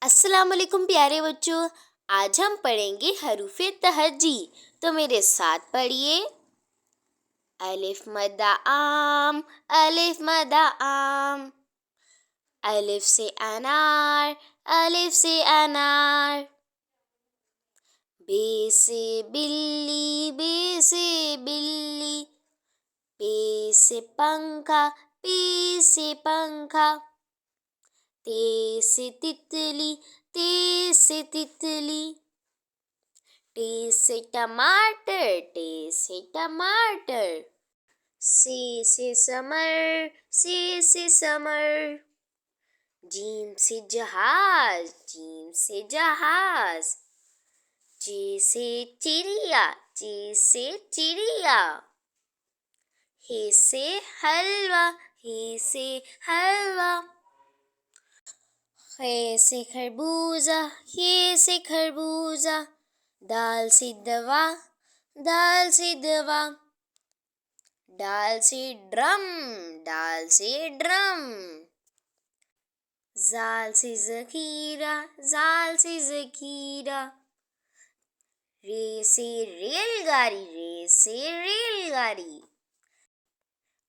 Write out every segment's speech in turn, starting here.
अस्सलाम वालेकुम प्यारे बच्चों। आज हम पढ़ेंगे हरूफ तहजी। तो मेरे साथ पढ़िए। अलिफ मद्दा आम, अलिफ मद्दा आम। अलिफ से अनार, अलिफ से अनार। बे से बिल्ली, बे से बिल्ली। पे से पंखा, पे से पंखा। ते से तितली, ते से तितली। टे से टमाटर, टे से टमाटर। से समर, से समर। जीम से जहाज, जीम से जहाज। जे से चिड़िया, जे से चिड़िया। हे से हलवा, हे से हलवा। खे से खरबूजा, ये से खरबूजा। दाल से दवा, दाल से दवा। डाल से ड्रम, डाल से ड्रम। जाल से ज़खीरा, जाल से ज़खीरा। रे से रेलगाड़ी, रे से रेलगाड़ी।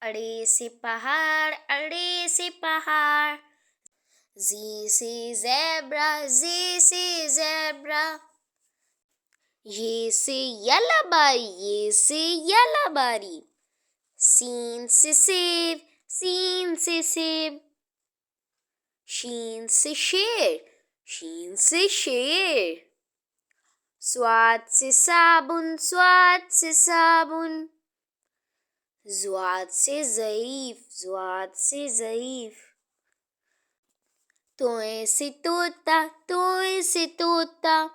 अड़े से पहाड़, अड़े से पहाड़। जी से ज़ेब्रा, जी से ज़ेब्रा। ये से यलाबारी, ये से यलाबारी। सीन से सेब, सीन से सेब। शीन से शेर, शीन से शेर। स्वाद से साबुन, स्वाद से साबुन। ज़्वाद से ज़ईफ़, ज़्वाद से ज़ईफ़। तोए से तोता, तोए से तोता।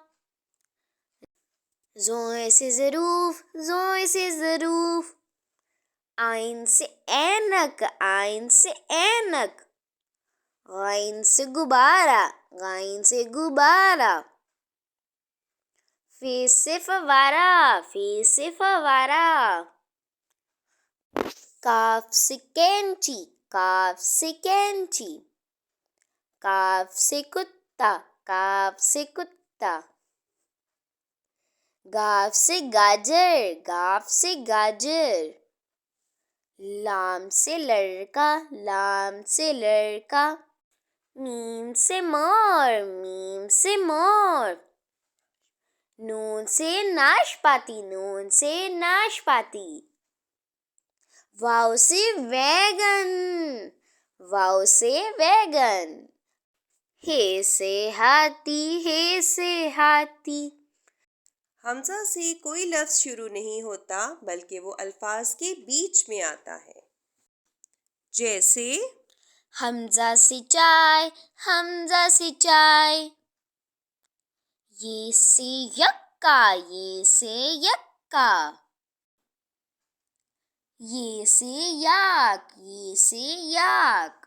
ज़ोए से ज़रूफ़, ज़ोए से ज़रूफ़। आइन से ऐनक, आइन से ऐनक। गाइन से गुब्बारा, गाइन से गुब्बारा। फे से फवारा, फे से फवारा। काफ से कैंची, काफ से कैंची। काफ से कुत्ता, काफ से कुत्ता। गाफ से गाजर, गाफ से गाजर। लाम से लड़का, लाम से लड़का। मीम से मोर, मीम से मोर। नून से नाशपाती, नून से नाशपाती। वाव से वैगन, वाव से वैगन। हे से हाथी, हे से हाथी। हमज़ा से कोई लफ्ज़ शुरू नहीं होता बल्कि वो अल्फाज के बीच में आता है। जैसे हमज़ा से चाय, हमज़ा से चाय। ये से यक्का, ये से यक्का। ये से याक, ये से याक।